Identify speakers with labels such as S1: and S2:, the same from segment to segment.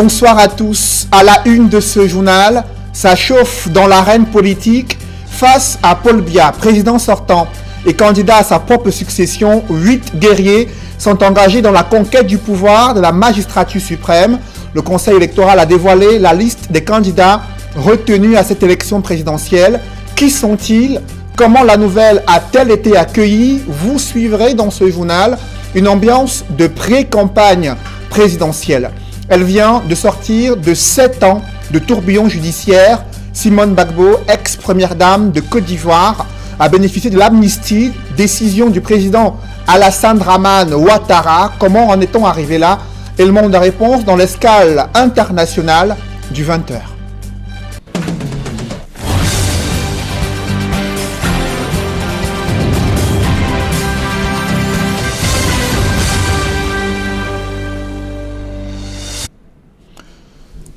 S1: Bonsoir à tous. À la une de ce journal, ça chauffe dans l'arène politique face à Paul Biya, président sortant et candidat à sa propre succession. 8 guerriers sont engagés dans la conquête du pouvoir de la magistrature suprême. Le Conseil électoral a dévoilé la liste des candidats retenus à cette élection présidentielle. Qui sont-ils? Comment la nouvelle a-t-elle été accueillie? Vous suivrez dans ce journal une ambiance de pré-campagne présidentielle. Elle vient de sortir de 7 ans de tourbillon judiciaire. Simone Gbagbo, ex-première dame de Côte d'Ivoire, a bénéficié de l'amnistie, décision du président Alassane Dramane Ouattara. Comment en est-on arrivé là? Et le monde de réponse dans l'escale internationale du 20h.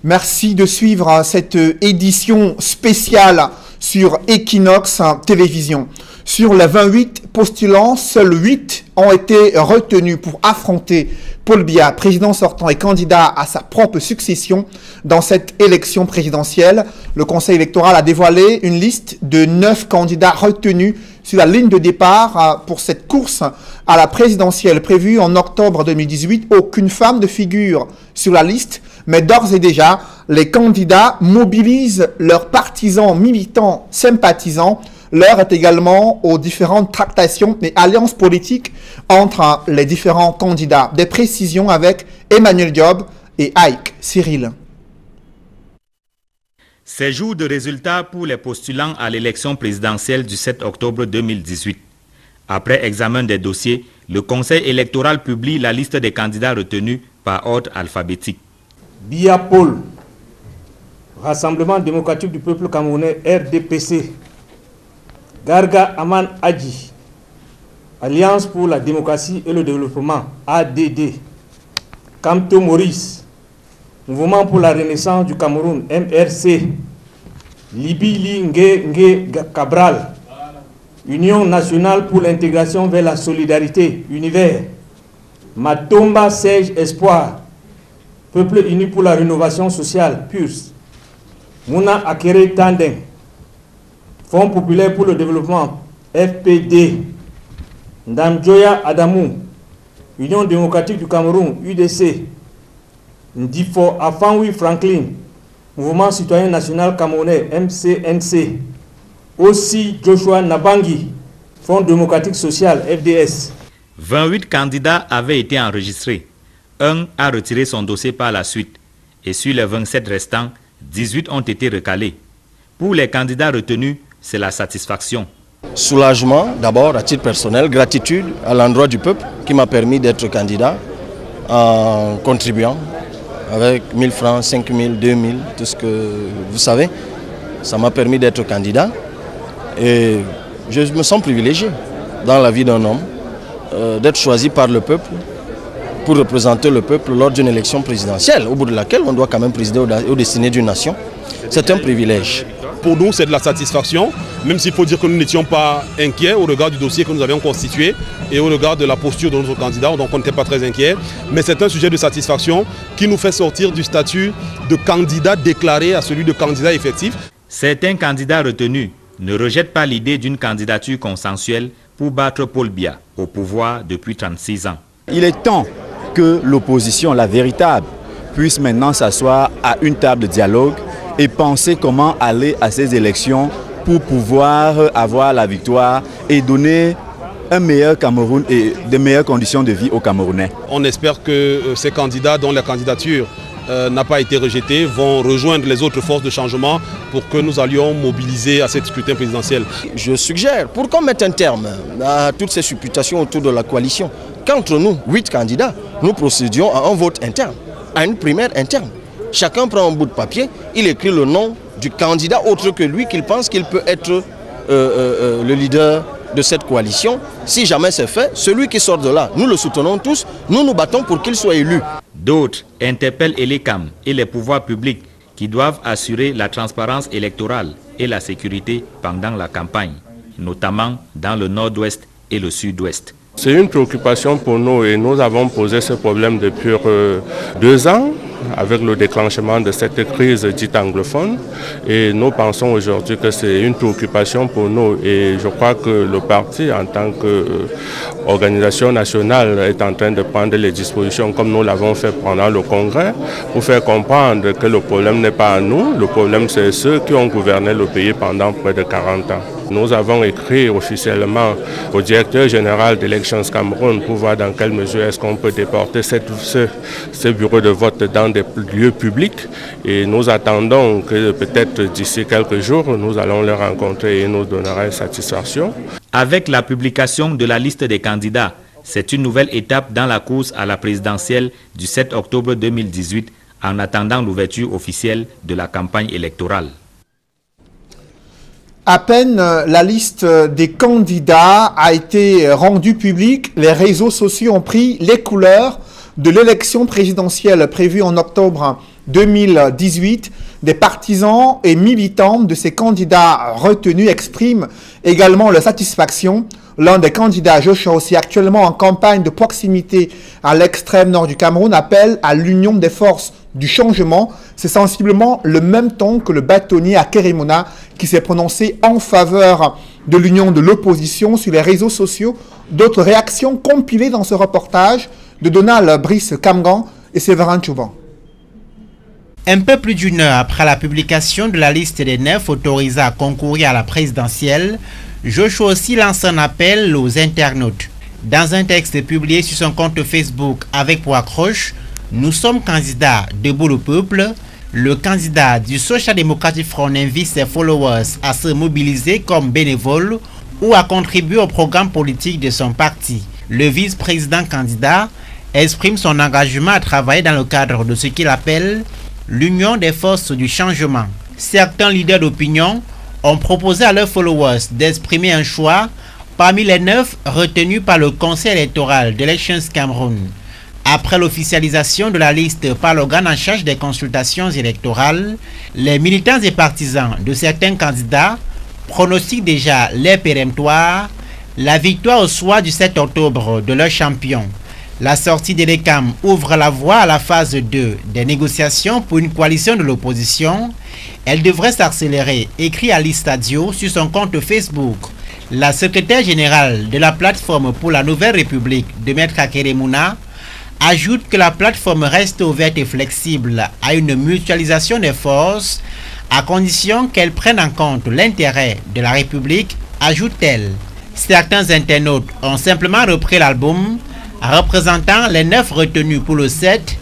S1: Merci de suivre cette édition spéciale sur Equinox Télévision. Sur les 28 postulants, seuls 8 ont été retenus pour affronter Paul Biya, président sortant et candidat à sa propre succession dans cette élection présidentielle. Le Conseil électoral a dévoilé une liste de 9 candidats retenus sur la ligne de départ pour cette course à la présidentielle prévue en octobre 2018. Aucune femme ne figure sur la liste, mais d'ores et déjà, les candidats mobilisent leurs partisans, militants, sympathisants. L'heure est également aux différentes tractations et alliances politiques entre les différents candidats. Des précisions avec Emmanuel Diop et Ike Cyril.
S2: Ces jours de résultats pour les postulants à l'élection présidentielle du 7 octobre 2018. Après examen des dossiers, le Conseil électoral publie la liste des candidats retenus par ordre alphabétique.
S3: Biya Paul, Rassemblement démocratique du peuple camerounais, RDPC. Garga Aman Adji, Alliance pour la démocratie et le développement, ADD. Kamto Maurice, Mouvement pour la renaissance du Cameroun, MRC. Libili Nge Cabral, Union nationale pour l'intégration vers la solidarité, Univers. Matomba Serge Espoir, Peuple uni pour la rénovation sociale, PURS. Mouna Akere Tandem, Fonds populaire pour le développement, FPD. Ndamjoya Adamou, Union démocratique du Cameroun, UDC. Ndifo Afanwi Franklin, Mouvement citoyen national camerounais, MCNC. Aussi Joshua Nabangi, Fonds démocratique social, FDS.
S2: 28 candidats avaient été enregistrés. Un a retiré son dossier par la suite. Et sur les 27 restants, 18 ont été recalés. Pour les candidats retenus, c'est la satisfaction.
S4: Soulagement, d'abord à titre personnel, gratitude à l'endroit du peuple qui m'a permis d'être candidat en contribuant avec 1000 francs, 5000, 2000, tout ce que vous savez. Ça m'a permis d'être candidat et je me sens privilégié dans la vie d'un homme d'être choisi par le peuple pour représenter le peuple lors d'une élection présidentielle, au bout de laquelle on doit quand même présider aux destinées d'une nation. C'est un privilège.
S5: Pour nous, c'est de la satisfaction, même s'il faut dire que nous n'étions pas inquiets au regard du dossier que nous avions constitué et au regard de la posture de notre candidat, donc on n'était pas très inquiets. Mais c'est un sujet de satisfaction qui nous fait sortir du statut de candidat déclaré à celui de candidat effectif.
S2: Certains candidats retenus ne rejettent pas l'idée d'une candidature consensuelle pour battre Paul Biya au pouvoir depuis 36 ans.
S6: Il est temps que l'opposition, la véritable, puisse maintenant s'asseoir à une table de dialogue et penser comment aller à ces élections pour pouvoir avoir la victoire et donner un meilleur Cameroun et de meilleures conditions de vie aux Camerounais.
S5: On espère que ces candidats dont la candidature n'a pas été rejetée vont rejoindre les autres forces de changement pour que nous allions mobiliser à cette scrutin présidentiel.
S4: Je suggère, pour qu'on mette un terme à toutes ces supputations autour de la coalition, qu'entre nous, 8 candidats, nous procédions à un vote interne, à une primaire interne. Chacun prend un bout de papier, il écrit le nom du candidat autre que lui qu'il pense qu'il peut être le leader de cette coalition. Si jamais c'est fait, celui qui sort de là, nous le soutenons tous, nous nous battons pour qu'il soit élu.
S2: D'autres interpellent Elecam et les pouvoirs publics qui doivent assurer la transparence électorale et la sécurité pendant la campagne, notamment dans le nord-ouest et le sud-ouest.
S7: C'est une préoccupation pour nous et nous avons posé ce problème depuis 2 ans. avec le déclenchement de cette crise dite anglophone. Et nous pensons aujourd'hui que c'est une préoccupation pour nous. Et je crois que le parti, en tant qu'organisation nationale, est en train de prendre les dispositions comme nous l'avons fait pendant le Congrès pour faire comprendre que le problème n'est pas à nous. Le problème, c'est ceux qui ont gouverné le pays pendant près de 40 ans. Nous avons écrit officiellement au directeur général d'Elections Cameroun pour voir dans quelle mesure est-ce qu'on peut déporter ce bureau de vote dans des lieux publics. Et nous attendons que peut-être d'ici quelques jours, nous allons les rencontrer et ils nous donneront satisfaction.
S2: Avec la publication de la liste des candidats, c'est une nouvelle étape dans la course à la présidentielle du 7 octobre 2018 en attendant l'ouverture officielle de la campagne électorale.
S1: À peine la liste des candidats a été rendue publique, les réseaux sociaux ont pris les couleurs de l'élection présidentielle prévue en octobre 2018. Des partisans et militants de ces candidats retenus expriment également leur satisfaction. L'un des candidats, Joshua aussi, actuellement en campagne de proximité à l'extrême nord du Cameroun, appelle à l'union des forces du changement. C'est sensiblement le même ton que le bâtonnier à Kérémouna qui s'est prononcé en faveur de l'union de l'opposition sur les réseaux sociaux. D'autres réactions compilées dans ce reportage de Donald Brice Kamgan et Séverin Chouban.
S8: Un peu plus d'une heure après la publication de la liste des 9 autorisés à concourir à la présidentielle, Joshua aussi lance un appel aux internautes. Dans un texte publié sur son compte Facebook avec pour accroche « Nous sommes candidats debout le peuple », le candidat du Social Democratic Front invite ses followers à se mobiliser comme bénévoles ou à contribuer au programme politique de son parti. Le vice-président candidat exprime son engagement à travailler dans le cadre de ce qu'il appelle l'union des forces du changement. Certains leaders d'opinion ont proposé à leurs followers d'exprimer un choix parmi les 9 retenus par le Conseil électoral d'Elections Cameroun. Après l'officialisation de la liste par l'organe en charge des consultations électorales, les militants et partisans de certains candidats pronostiquent déjà les péremptoires, la victoire au soir du 7 octobre de leur champion. La sortie des l'ECAM ouvre la voie à la phase 2 des négociations pour une coalition de l'opposition. Elle devrait s'accélérer, écrit Ali Stadio sur son compte Facebook. La secrétaire générale de la plateforme pour la Nouvelle République de Maître Kérémouna ajoute que la plateforme reste ouverte et flexible à une mutualisation des forces à condition qu'elle prenne en compte l'intérêt de la République, ajoute-t-elle. Certains internautes ont simplement repris l'album représentant les 9 retenus pour le 7,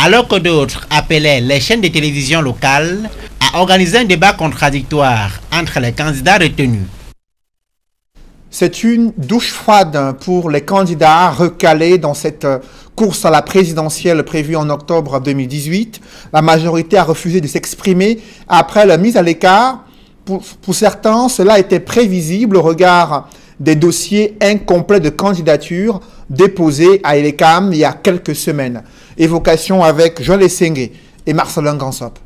S8: alors que d'autres appelaient les chaînes de télévision locales à organiser un débat contradictoire entre les candidats retenus.
S1: C'est une douche froide pour les candidats recalés dans cette course à la présidentielle prévue en octobre 2018. La majorité a refusé de s'exprimer après la mise à l'écart. Pour certains, cela était prévisible au regard des dossiers incomplets de candidature déposés à l'ECAM il y a quelques semaines. Évocation avec Joël Essengue et Marcelin Gansop.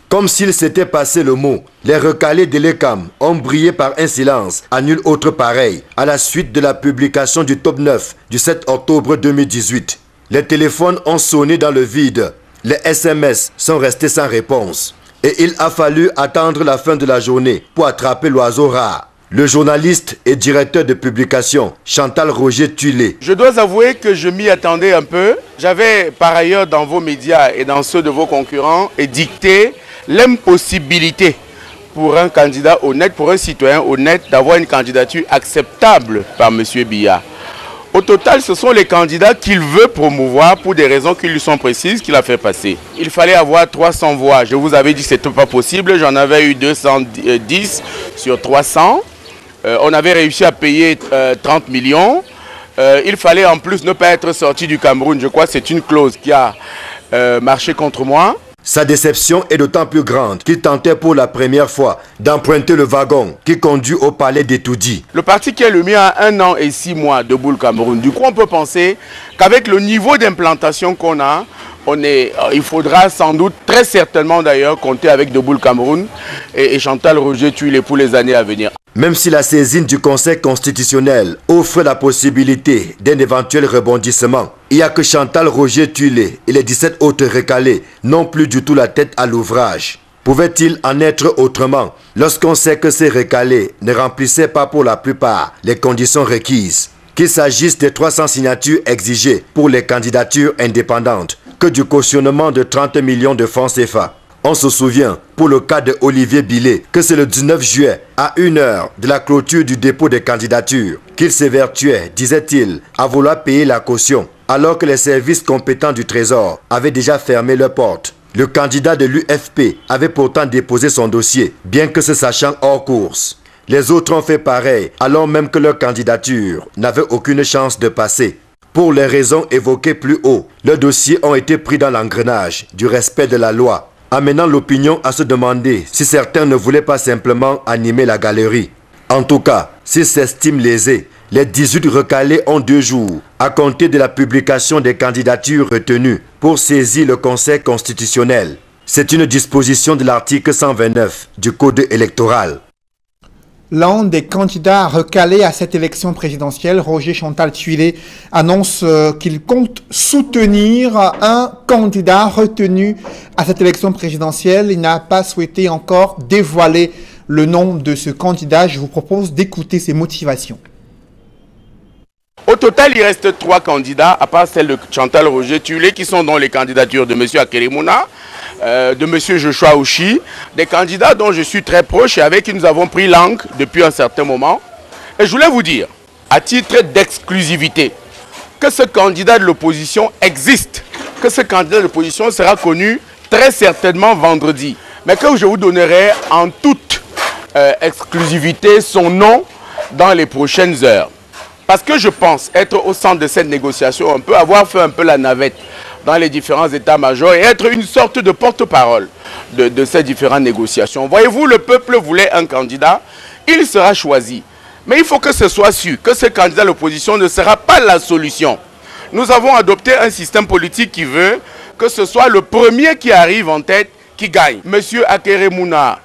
S9: Comme s'il s'était passé le mot, les recalés de l'ECAM ont brillé par un silence à nul autre pareil à la suite de la publication du top 9 du 7 octobre 2018. Les téléphones ont sonné dans le vide, les SMS sont restés sans réponse et il a fallu attendre la fin de la journée pour attraper l'oiseau rare. Le journaliste et directeur de publication, Chantal Roger Tulé.
S10: Je dois avouer que je m'y attendais un peu. J'avais par ailleurs dans vos médias et dans ceux de vos concurrents édicté l'impossibilité pour un candidat honnête, pour un citoyen honnête, d'avoir une candidature acceptable par M. Biya. Au total, ce sont les candidats qu'il veut promouvoir pour des raisons qui lui sont précises qu'il a fait passer. Il fallait avoir 300 voix. Je vous avais dit que ce n'était pas possible. J'en avais eu 210 sur 300. On avait réussi à payer 30 millions. Il fallait en plus ne pas être sorti du Cameroun. Je crois que c'est une clause qui a marché contre moi.
S9: Sa déception est d'autant plus grande qu'il tentait pour la première fois d'emprunter le wagon qui conduit au palais d'Etoudi.
S10: Le parti qui est le mien a 1 an et 6 mois debout le Cameroun. Du coup, on peut penser qu'avec le niveau d'implantation qu'on a, il faudra sans doute, très certainement d'ailleurs, compter avec Debout le Cameroun et Chantal Roger Tulé pour les années à venir.
S9: Même si la saisine du Conseil constitutionnel offre la possibilité d'un éventuel rebondissement, il n'y a que Chantal Roger Tulé et les 17 autres recalés n'ont plus du tout la tête à l'ouvrage. Pouvait-il en être autrement lorsqu'on sait que ces recalés ne remplissaient pas pour la plupart les conditions requises? Qu'il s'agisse des 300 signatures exigées pour les candidatures indépendantes, que du cautionnement de 30 millions de francs CFA. On se souvient, pour le cas de Olivier Billet, que c'est le 19 juillet, à 1 heure de la clôture du dépôt des candidatures, qu'il s'évertuait, disait-il, à vouloir payer la caution, alors que les services compétents du Trésor avaient déjà fermé leurs portes. Le candidat de l'UFP avait pourtant déposé son dossier, bien que se sachant hors course. Les autres ont fait pareil, alors même que leur candidature n'avait aucune chance de passer. Pour les raisons évoquées plus haut, leurs dossiers ont été pris dans l'engrenage du respect de la loi, amenant l'opinion à se demander si certains ne voulaient pas simplement animer la galerie. En tout cas, s'ils s'estiment lésés, les 18 recalés ont 2 jours à compter de la publication des candidatures retenues pour saisir le Conseil constitutionnel. C'est une disposition de l'article 129 du Code électoral.
S1: L'un des candidats recalés à cette élection présidentielle, Roger Chantal Tulé, annonce qu'il compte soutenir un candidat retenu à cette élection présidentielle. Il n'a pas souhaité encore dévoiler le nom de ce candidat. Je vous propose d'écouter ses motivations.
S10: Au total, il reste 3 candidats, à part celle de Chantal Roger Tulé, qui sont dans les candidatures de M. Akeremouna, de M. Joshua Oshi, des candidats dont je suis très proche et avec qui nous avons pris langue depuis un certain moment. Et je voulais vous dire, à titre d'exclusivité, que ce candidat de l'opposition existe, que ce candidat de l'opposition sera connu très certainement vendredi, mais que je vous donnerai en toute exclusivité son nom dans les prochaines heures. Parce que je pense être au centre de cette négociation, on peut avoir fait un peu la navette dans les différents états-majors et être une sorte de porte-parole de ces différentes négociations. Voyez-vous, le peuple voulait un candidat, il sera choisi. Mais il faut que ce soit sûr que ce candidat de l'opposition ne sera pas la solution. Nous avons adopté un système politique qui veut que ce soit le premier qui arrive en tête qui gagne. Monsieur Akeremouna,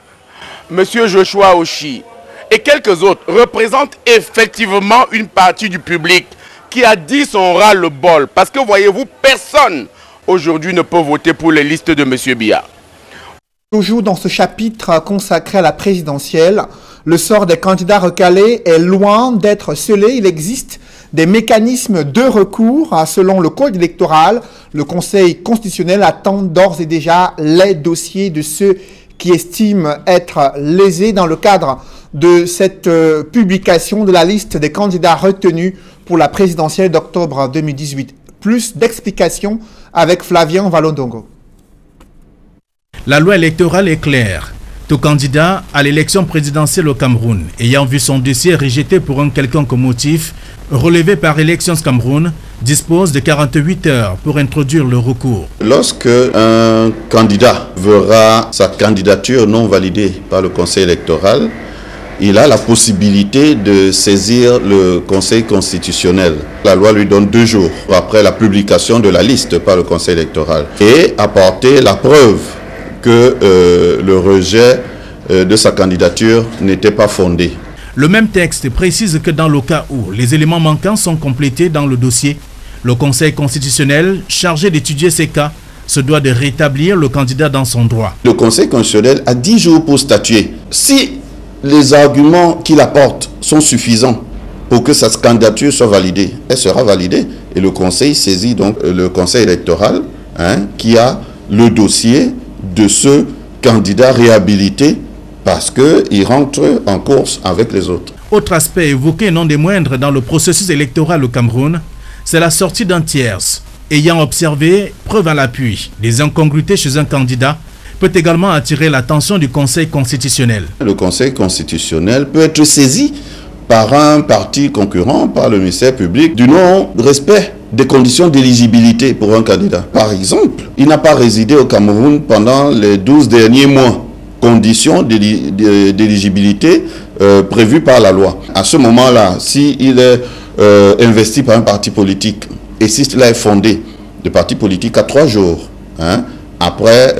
S10: Monsieur Joshua Oshi et quelques autres représentent effectivement une partie du public qui a dit son ras-le-bol. Parce que voyez-vous, personne aujourd'hui ne peut voter pour les listes de M. Biya.
S1: Toujours dans ce chapitre consacré à la présidentielle, le sort des candidats recalés est loin d'être scellé. Il existe des mécanismes de recours. Selon le code électoral, le Conseil constitutionnel attend d'ores et déjà les dossiers de ceux qui estiment être lésés dans le cadre de cette publication de la liste des candidats retenus pour la présidentielle d'octobre 2018. Plus d'explications avec Flavien Valondongo.
S11: La loi électorale est claire. Tout candidat à l'élection présidentielle au Cameroun ayant vu son dossier rejeté pour un quelconque motif relevé par Elections Cameroun dispose de 48 heures pour introduire le recours.
S12: Lorsque un candidat verra sa candidature non validée par le Conseil électoral, il a la possibilité de saisir le Conseil constitutionnel. La loi lui donne 2 jours après la publication de la liste par le Conseil électoral et apporter la preuve que le rejet de sa candidature n'était pas fondé.
S11: Le même texte précise que dans le cas où les éléments manquants sont complétés dans le dossier, le Conseil constitutionnel, chargé d'étudier ces cas, se doit de rétablir le candidat dans son droit.
S12: Le Conseil constitutionnel a 10 jours pour statuer. Si les arguments qu'il apporte sont suffisants pour que sa candidature soit validée, elle sera validée et le Conseil saisit donc le Conseil électoral qui a le dossier de ce candidat réhabilité parce qu'il rentre en course avec les autres.
S11: Autre aspect évoqué non des moindres dans le processus électoral au Cameroun, c'est la sortie d'un tierce. Ayant observé, preuve à l'appui, des incongruités chez un candidat, peut également attirer l'attention du Conseil constitutionnel. Le
S12: Conseil constitutionnel peut être saisi par un parti concurrent, par le ministère public, du non-respect des conditions d'éligibilité pour un candidat. Par exemple, il n'a pas résidé au Cameroun pendant les 12 derniers mois. Conditions d'éligibilité prévues par la loi. À ce moment-là, s'il est investi par un parti politique et si cela est fondé, le parti politique a 3 jours après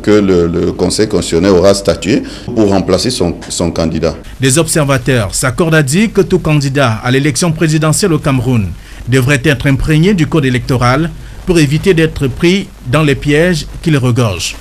S12: que le Conseil constitutionnel aura statué pour remplacer son candidat.
S11: Les observateurs s'accordent à dire que tout candidat à l'élection présidentielle au Cameroun devrait être imprégné du code électoral pour éviter d'être pris dans les pièges qui le regorgent.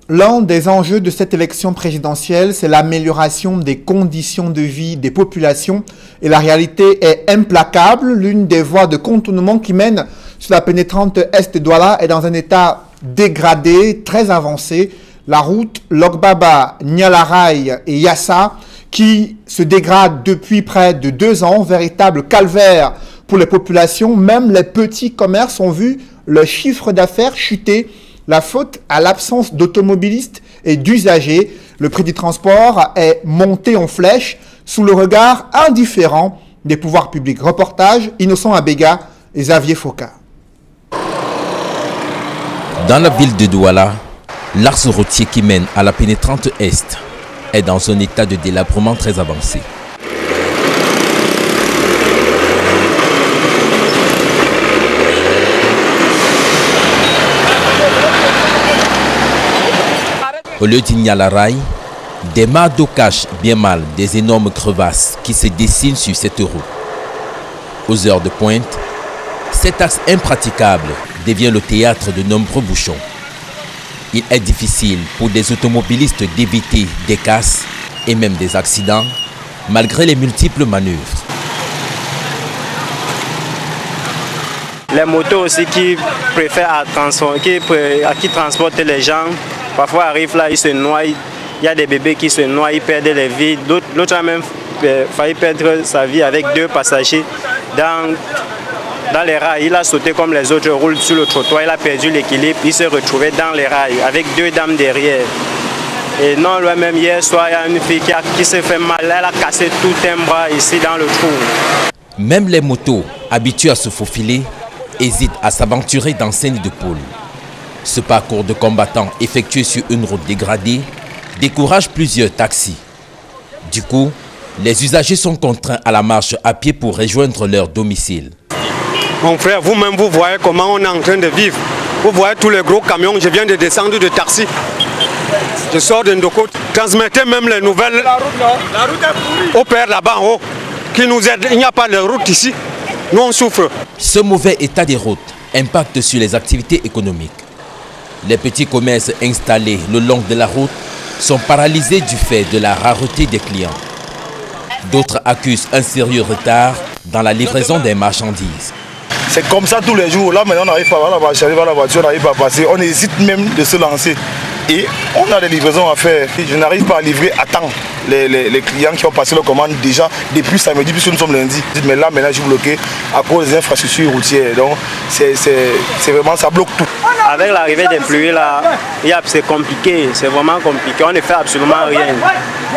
S1: L'un des enjeux de cette élection présidentielle, c'est l'amélioration des conditions de vie des populations. Et la réalité est implacable. L'une des voies de contournement qui mène sur la pénétrante est de Douala est dans un état dégradé, très avancé. La route Logbaba, Nyalaray et Yassa qui se dégrade depuis près de 2 ans, véritable calvaire pour les populations. Même les petits commerces ont vu le chiffre d'affaires chuter. La faute à l'absence d'automobilistes et d'usagers. Le prix du transport est monté en flèche sous le regard indifférent des pouvoirs publics. Reportage Innocent Abega et Xavier Foka.
S13: Dans la ville de Douala, l'axe routier qui mène à la pénétrante Est est dans un état de délabrement très avancé. Au lieu d'Inyalaray, des mares d'eau cachent bien mal des énormes crevasses qui se dessinent sur cette route. Aux heures de pointe, cet axe impraticable devient le théâtre de nombreux bouchons. Il est difficile pour des automobilistes d'éviter des casses et même des accidents, malgré les multiples manœuvres.
S14: Les motos aussi qui préfèrent qui transportent les gens, parfois arrivent là, ils se noient. Il y a des bébés qui se noient, ils perdent les vies. L'autre a même failli perdre sa vie avec 2 passagers dans les rails. Il a sauté comme les autres, roule sur le trottoir, il a perdu l'équilibre, il s'est retrouvé dans les rails avec 2 dames derrière. Et non loin même hier soir, il y a une fille qui s'est fait mal, elle a cassé tout un bras ici dans le trou.
S13: Même les motos, habituées à se faufiler, hésitent à s'aventurer dans ces nids de poules. Ce parcours de combattants effectué sur une route dégradée décourage plusieurs taxis. Du coup, les usagers sont contraints à la marche à pied pour rejoindre leur domicile.
S15: Mon frère, vous-même, vous voyez comment on est en train de vivre. Vous voyez tous les gros camions, je viens de descendre de taxi. Je sors de Ndoko. Transmettez même les nouvelles au père là-bas en haut, qui nous aide. Il n'y a pas de route ici. Nous, on souffre.
S13: Ce mauvais état des routes impacte sur les activités économiques. Les petits commerces installés le long de la route sont paralysés du fait de la rareté des clients. D'autres accusent un sérieux retard dans la livraison des marchandises.
S16: C'est comme ça tous les jours. Là maintenant on n'arrive pas à la voiture, on n'arrive pas à passer. On hésite même de se lancer. Et on a des livraisons à faire. Je n'arrive pas à livrer à temps les clients qui ont passé leur commande déjà depuis samedi, puisque nous sommes lundi. Mais là maintenant je suis bloqué à cause des infrastructures routières. Donc c'est vraiment, ça bloque tout.
S14: Avec l'arrivée des pluies là, c'est compliqué, c'est vraiment compliqué. On ne fait absolument rien.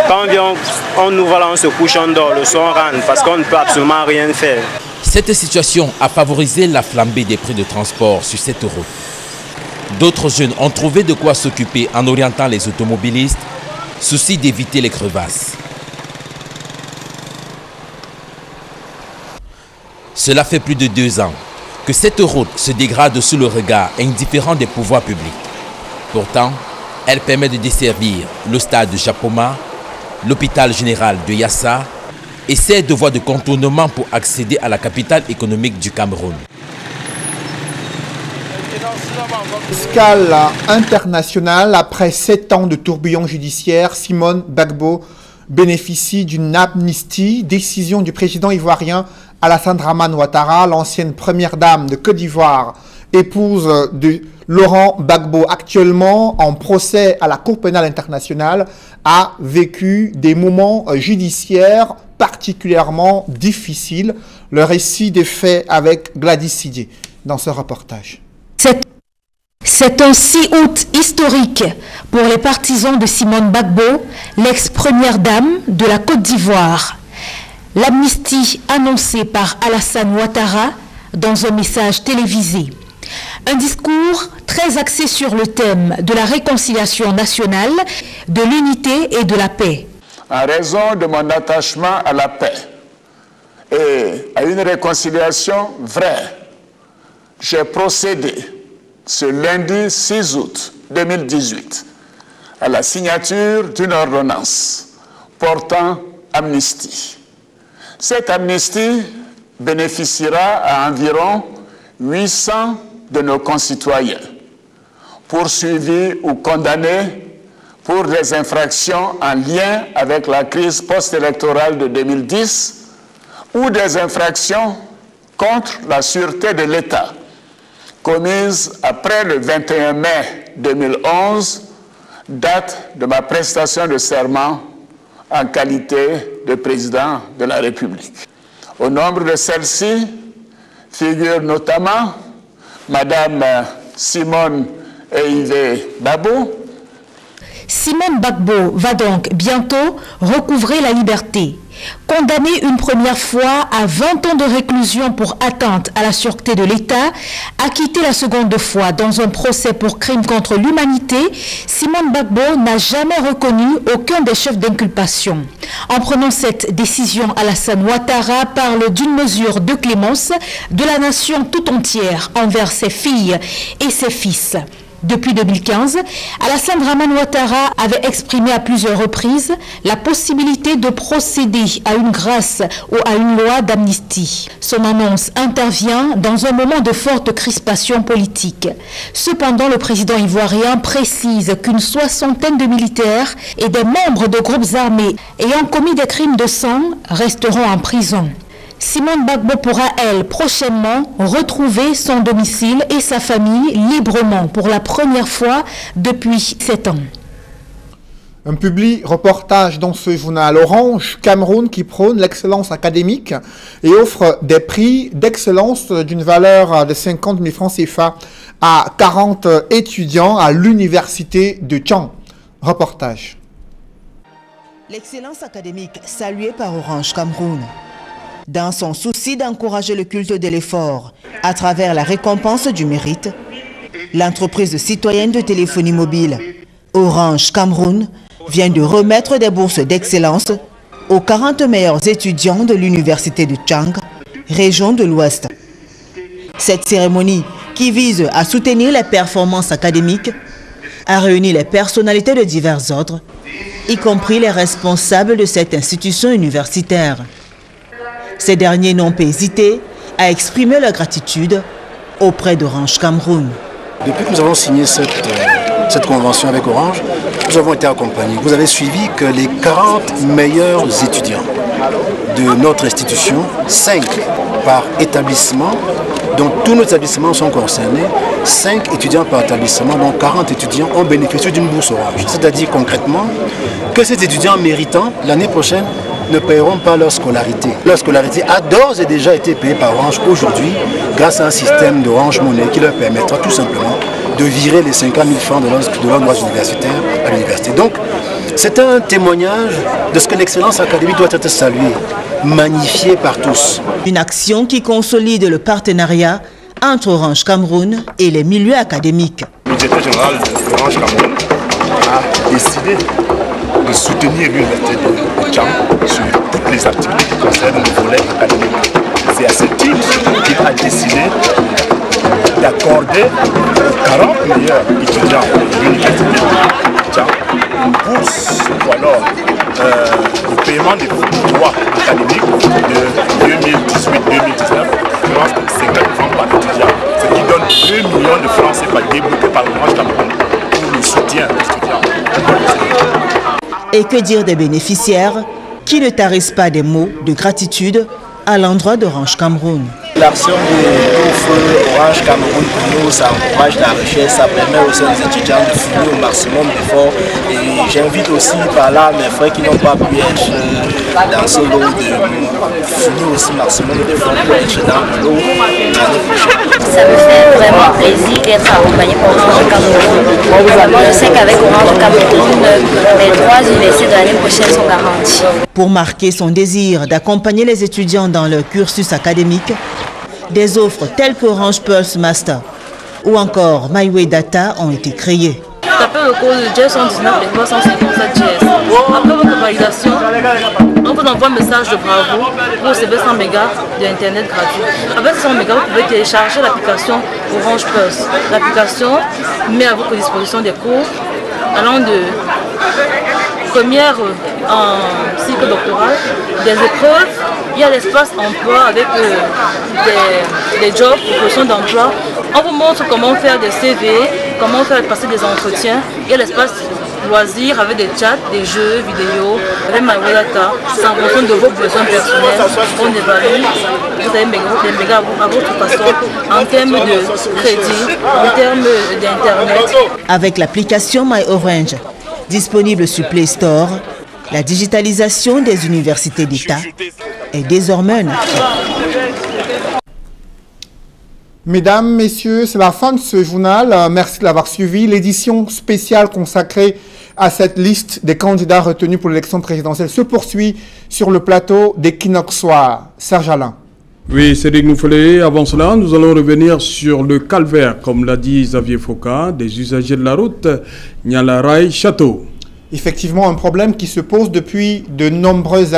S14: Quand on vient, on nous voit là, on se couche, on dort, le soir on rentre parce qu'on ne peut absolument rien faire.
S13: Cette situation a favorisé la flambée des prix de transport sur cette route. D'autres jeunes ont trouvé de quoi s'occuper en orientant les automobilistes, souci d'éviter les crevasses. Cela fait plus de 2 ans que cette route se dégrade sous le regard indifférent des pouvoirs publics. Pourtant, elle permet de desservir le stade de Japoma, l'hôpital général de Yassa et sert de voie de contournement pour accéder à la capitale économique du Cameroun.
S1: Escale internationale, après 7 ans de tourbillon judiciaire, Simone Gbagbo bénéficie d'une amnistie, décision du président ivoirien Alassane Dramane Ouattara, l'ancienne première dame de Côte d'Ivoire, épouse de Laurent Gbagbo, actuellement en procès à la Cour pénale internationale, a vécu des moments judiciaires particulièrement difficiles. Le récit des faits avec Gladys Sidier dans ce reportage.
S17: C'est un 6 août historique pour les partisans de Simone Gbagbo, l'ex-première dame de la Côte d'Ivoire. L'amnistie annoncée par Alassane Ouattara dans un message télévisé. Un discours très axé sur le thème de la réconciliation nationale, de l'unité et de la paix.
S18: En raison de mon attachement à la paix et à une réconciliation vraie, j'ai procédé ce lundi 6 août 2018 à la signature d'une ordonnance portant amnistie. Cette amnistie bénéficiera à environ 800 de nos concitoyens poursuivis ou condamnés pour des infractions en lien avec la crise post-électorale de 2010 ou des infractions contre la sûreté de l'État commises après le 21 mai 2011, date de ma prestation de serment en qualité de président de la République. Au nombre de celles-ci figurent notamment Madame Simone Eivé Babo.
S17: Simone Gbagbo va donc bientôt recouvrer la liberté. Condamnée une première fois à 20 ans de réclusion pour atteinte à la sûreté de l'État, acquittée la seconde fois dans un procès pour crime contre l'humanité, Simone Gbagbo n'a jamais reconnu aucun des chefs d'inculpation. En prenant cette décision, Alassane Ouattara parle d'une mesure de clémence de la nation tout entière envers ses filles et ses fils. Depuis 2015, Alassane Dramane Ouattara avait exprimé à plusieurs reprises la possibilité de procéder à une grâce ou à une loi d'amnistie. Son annonce intervient dans un moment de forte crispation politique. Cependant, le président ivoirien précise qu'une soixantaine de militaires et des membres de groupes armés ayant commis des crimes de sang resteront en prison. Simone Gbagbo pourra, elle, prochainement retrouver son domicile et sa famille librement pour la première fois depuis 7 ans.
S1: Un public reportage dans ce journal. Orange Cameroun qui prône l'excellence académique et offre des prix d'excellence d'une valeur de 50 000 francs CFA à 40 étudiants à l'université de Tchang. Reportage.
S19: L'excellence académique saluée par Orange Cameroun. Dans son souci d'encourager le culte de l'effort à travers la récompense du mérite, l'entreprise citoyenne de téléphonie mobile Orange Cameroun vient de remettre des bourses d'excellence aux 40 meilleurs étudiants de l'université de Tchang, région de l'Ouest. Cette cérémonie, qui vise à soutenir les performances académiques, a réuni les personnalités de divers ordres, y compris les responsables de cette institution universitaire. Ces derniers n'ont pas hésité à exprimer leur gratitude auprès d'Orange Cameroun.
S20: Depuis que nous avons signé cette convention avec Orange, nous avons été accompagnés. Vous avez suivi que les 40 meilleurs étudiants de notre institution, 5 par établissement, dont tous nos établissements sont concernés, 5 étudiants par établissement, donc 40 étudiants ont bénéficié d'une bourse Orange. C'est-à-dire concrètement que ces étudiants méritants, l'année prochaine, ne paieront pas leur scolarité. Leur scolarité a d'ores et déjà été payée par Orange aujourd'hui grâce à un système d'Orange Monnaie qui leur permettra tout simplement de virer les 50 000 francs de leurs droits universitaires à l'université. Donc, c'est un témoignage de ce que l'excellence académique doit être saluée, magnifiée par tous.
S19: Une action qui consolide le partenariat entre Orange Cameroun et les milieux académiques.
S16: Le directeur général d'Orange Cameroun a décidé de soutenir l'université de Tchang sur toutes les activités qui concernent le volet académique. C'est à ce titre qu'il a décidé d'accorder 40 meilleurs étudiants de l'université de Tchang une bourse ou alors le paiement des droits académiques de 2018-2019 de 50 francs par étudiant, ce qui donne 2 millions de francs CFA débloqués par l'Orange Cameroun pour le soutien aux étudiants.
S19: Et que dire des bénéficiaires qui ne tarissent pas des mots de gratitude à l'endroit d'Orange Cameroun.
S21: L'action de Orange Cameroun pour nous, ça encourage la recherche, ça permet aux jeunes étudiants de fournir au maximum d'efforts. Et j'invite aussi par là mes frères qui n'ont pas pu être dans ce lot de fournir aussi maximum d'efforts pour être dans le lot l'année prochaine.
S22: Ça me fait vraiment plaisir d'être accompagné par Orange Cameroun. Je sais qu'avec Orange Cameroun, les 3 universités de l'année prochaine sont garanties.
S19: Pour marquer son désir d'accompagner les étudiants dans leur cursus académique, des offres telles qu'Orange Pulse Master ou encore MyWay Data ont été créées.
S23: Ça
S3: appelle le code GS119 et 357 GS. Après votre validation, on vous envoie un message de bravo pour recevoir 100 mégas d'internet gratuit. Avec 100 mégas, vous pouvez télécharger l'application Orange Plus. L'application met à votre disposition des cours allant de première en cycle doctoral, des épreuves, il y a l'espace emploi avec des jobs, propositions d'emploi. On vous montre comment faire des CV, comment faire passer des entretiens. Il y a l'espace loisirs avec des chats, des jeux vidéo, avec MyWayData. C'est en fonction de vos besoins personnels. On évalue, vous avez des mégas à votre façon en termes de crédit, en termes d'internet.
S19: Avec l'application MyOrange, disponible sur Play Store, la digitalisation des universités d'État est désormais un acquis.
S1: Mesdames, Messieurs, c'est la fin de ce journal. Merci de l'avoir suivi. L'édition spéciale consacrée à cette liste des candidats retenus pour l'élection présidentielle se poursuit sur le plateau d'Equinox Soir. Serge Alain.
S6: Oui, Cédric Noufelé. Avant cela, nous allons revenir sur le calvaire, comme l'a dit Xavier Foka, des usagers de la route Nialaray-Château.
S1: Effectivement, un problème qui se pose depuis de nombreuses années.